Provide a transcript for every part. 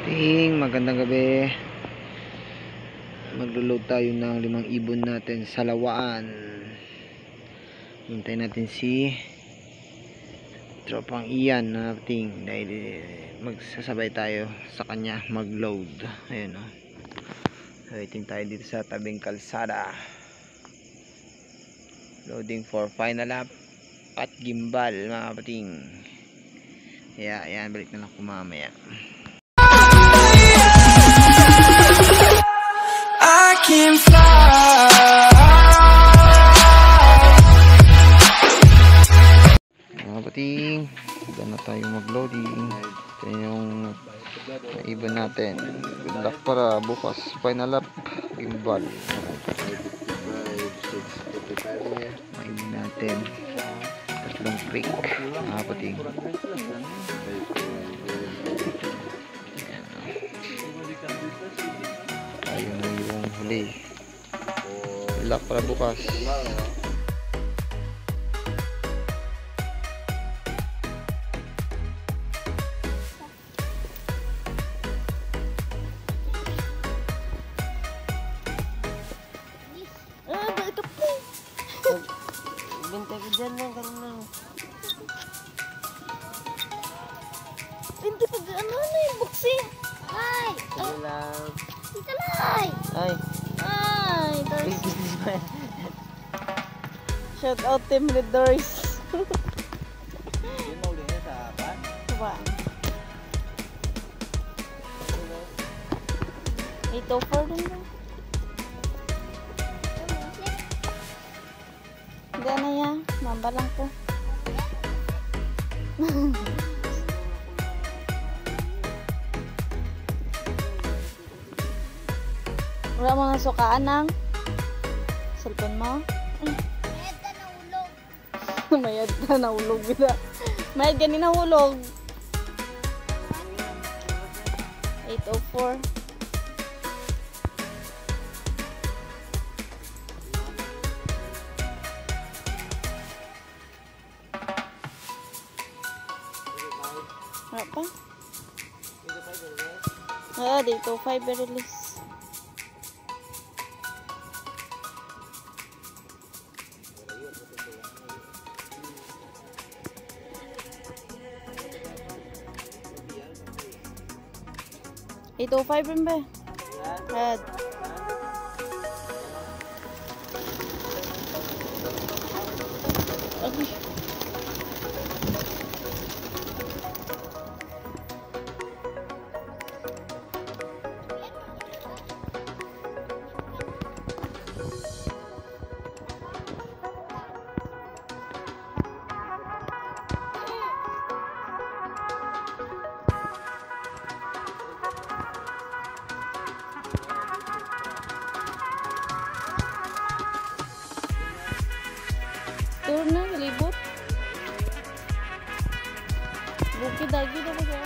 Ting, magandang gabi. Maglo-load tayo ng 5 ibon natin sa lawaan. Hintayin natin si tropang Ian na ting dahil magsasabay tayo sa kanya mag-load. Ayun o. Waiting tayo dito sa tabing kalsada. Loading for final lap at gimbal mga pating. Kaya ayan, balik na lang ko mamaya. Can fly. Mga pating, dyan na tayo mag-loading. Ito yung ibon natin. Good luck para bukas final lap gimbal. Mainin natin tatlong creek mga pating. Tayo na yung huli. Good luck para bukas. Ito po. Bintay ko dyan lang karena. Hindi pa ano na yung boxing. Ay! Lang. Dito lang! Ay. Ay! Shout out Team Leaders. Yung mauli niya sa pan? Sabaan. 804 din ba? Hindi na yan. Mamba lang po. Wala mo nang sukaan ng cellphone mo? Mayad ka na hulog. Mayad ka na hulog. Mayad ka na hulog. 804. Wala pa? Dito 5 release. Ito 5 rin ba? Head. Okay. Tour na, libot. Bukid lagi na ba siya?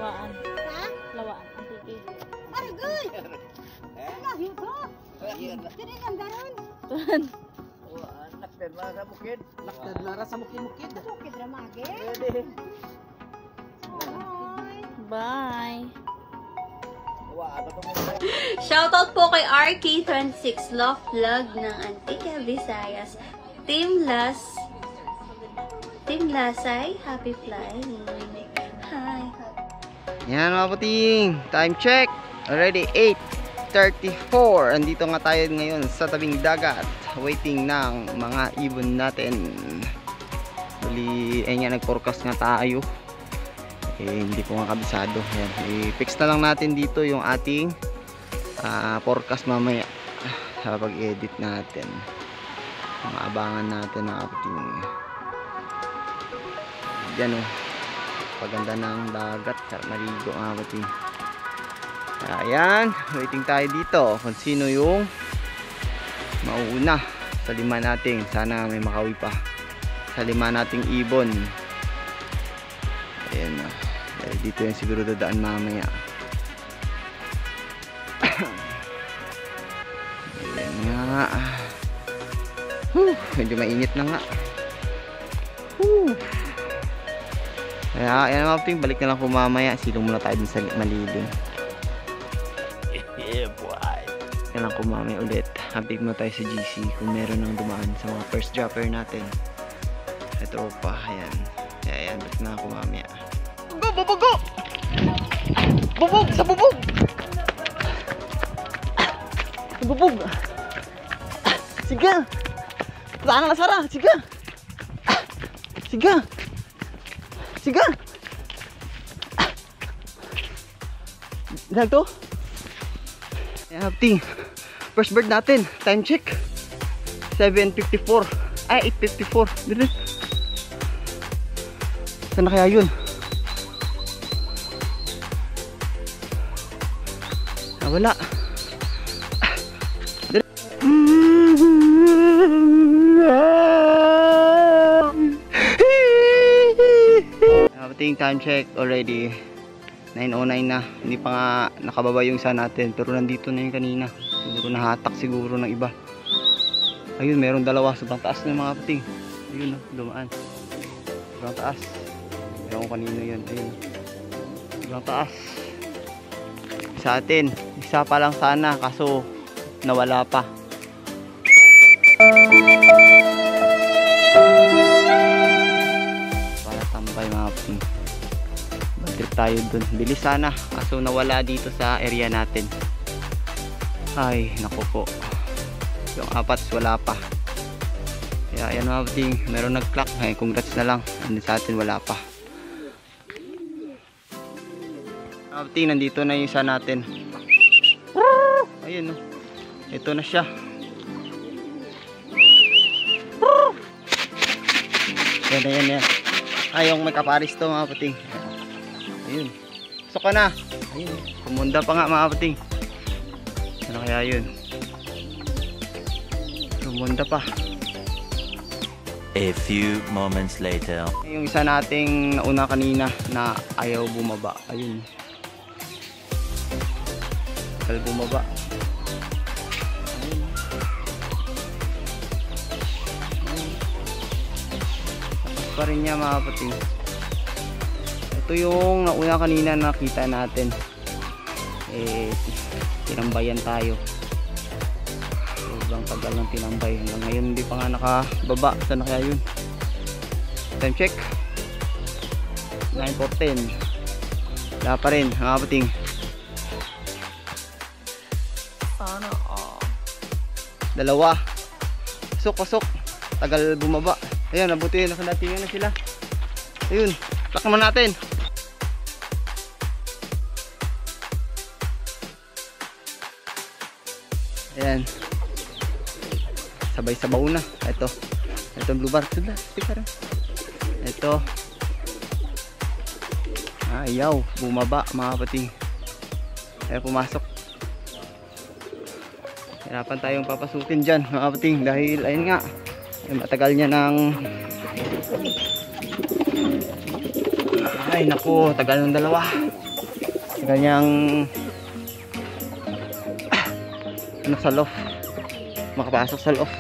Lawaan. Lawaan. Antigay. Argoy! Lahi ko! Kini ang garon! Tuhan. Nakted na sa bukid. Laktad lara sa mukid-mukid. Sukid ramage! Pwede. Ahoy! Bye. Shoutout po kay RK26 Love Vlog ng Antique Visayas. Team Lasay, happy flying. Hi. Yan mga pating, time check. Already 8:34. Andito nga tayo ngayon sa tabing dagat, waiting ng mga ibon natin. Bali, nga nag-forecast nga tayo. Hindi ko nga kabisado. Yan, i-fix na lang natin dito yung ating forecast mamaya sa pag-edit natin. Mga abangan natin mga pating. Diyan o. Paganda ng dagat, maligo mga pating. Ayan, waiting tayo dito kung sino yung mauna Sa 5 nating, sana may makawi pa. Sa 5 nating ibon. Ayan na. Dito yan siguro dadaan mamaya. Ayan nga. Medyo mainit na nga. Kaya ayan mga kapatid, balik na lang po mamaya. Silong muna tayo din sa malilim. Yeah boy. Yan lang po mamaya ulit. Update mo tayo sa GC kung meron nang dumaan sa mga first dropper natin. Sa tropa. Ayan. Kaya ayan, balik na ako mamaya. Bubog! Bubog! Sa bubog! Sa bubog! Sige! Saan na Sara? Sige! Sige! Sige! Dalag to? Ayan, hapting. First bird natin. Time check. 7:54. Ay, 8:54. Dito. Saan na kaya yun? Wala. Time check already 9:09 na. Hindi pa nga nakababa yung isa natin, pero nandito na yung kanina. Siguro nahatak siguro ng iba. Ayun, meron dalawa. Sobrang taas na mga pating. Ayun, dumaan. Sobrang taas. Ewan ko kanino yun. Ayun, sobrang taas. Sa atin, isa pa lang sana, kaso nawala pa. Para tambay mga pating. Trip tayo dun. Bilis sana, kaso nawala dito sa area natin. Ay, naku po. Yung 4 wala pa. Kaya ayan mga pating, meron nag-clock. Ay, congrats na lang. Andun sa atin wala pa. Mga pating, nandito na yung isa natin. Ayun, ito na siya. Yan. Ay, yung may kaparis to mga pating. Ayun. Pasok ka na. Ayun. Pumunda pa nga mga pating. Ano kaya yun? Pumunda pa. A few moments later. Yung isa nating nauna kanina na ayaw bumaba. Ayun. Tagal bumaba. Ayun. Tapos pa rin niya mga pating. Ito yung nauna kanina nakita natin. Tinambayan tayo. Sobrang tagal ng tinambay. Hanggang ngayon hindi pa nga nakababa. Saan na kaya yun? Time check. 9:10. Wala pa rin mga pating. Sana dalawa. Pasok. Tagal bumaba. Ayan, nabuti. Nakadatingan na sila. Ayun. Plak naman natin. Ayan. Sabay-sabaw na. Ito blue bar. Ito. Ayaw. Bumaba mga pating. Kaya pumasok. Hirapan tayong papasukin dyan mga pating. Dahil ayun nga. Matagal niya ng... Ay naku. Tagal ng dalawa. Tagal niyang... sa loft, makapasok sa loft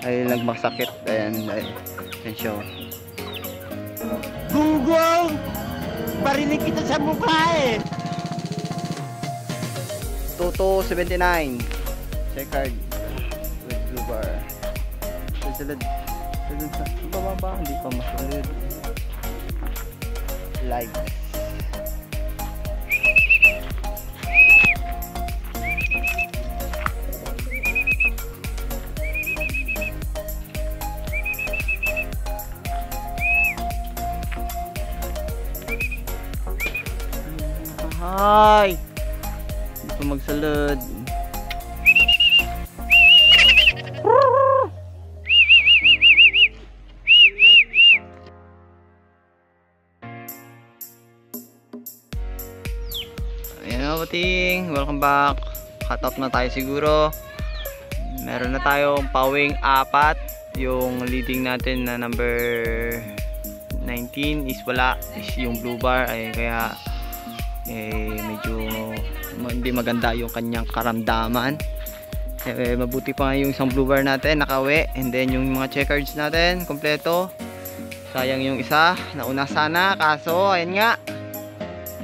ay nagmasakit. Ayan siya. Gunggong! Barinig kita sa mukha eh! 2279 checkered with blue bar. Susunod sa bababa, hindi pa masulod. Live. Hi! Hindi pa magsalud. Ayan mga pating, welcome back. Cut off na tayo siguro. Meron na tayong pawing 4. Yung leading natin na number 19 is wala, is yung blue bar, ay kaya medyo hindi maganda yung kanyang karamdaman. Mabuti pa nga yung isang blue bar natin nakawi, and then yung mga checkers natin kompleto. Sayang yung isa, nauna sana, kaso ayun nga,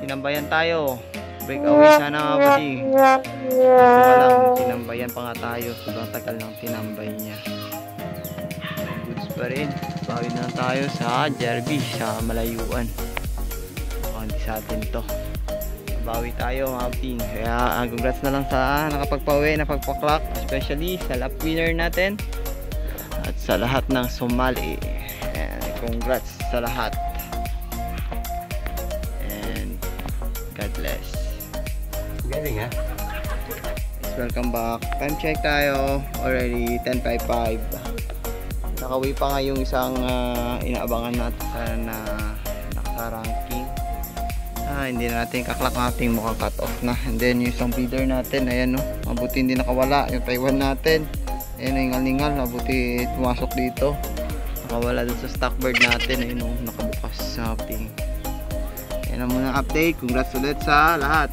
tinambayan tayo. Breakaway sana nga buddy. Kaso lang, tinambayan pa nga tayo. Sobrang tagal ng tinambay niya. Goods pa rin. Bawid na tayo sa Derby, sa malayuan. Hindi sa atin to. Bawi tayo mga buddy. Kaya congrats na lang sa nakapagpawi, napagpaklak. Especially sa lap winner natin. At sa lahat ng sumali. Congrats sa lahat. And God bless. Galing ha? Welcome back. Time check tayo. Already 10:55. Nakawi pa nga yung isang inaabangan natin na naka-ranking. Hindi na natin kaklak natin, mukhang cut off na. And then yung isang breeder natin, ayan no, mabuti hindi nakawala. Yung Taiwan natin, ayan, ingal-ingal, mabuti pumasok dito. Nakawala dun sa stock bird natin, ayun no, nakabukas sa ating. Ayan na muna update. Congrats ulit sa lahat.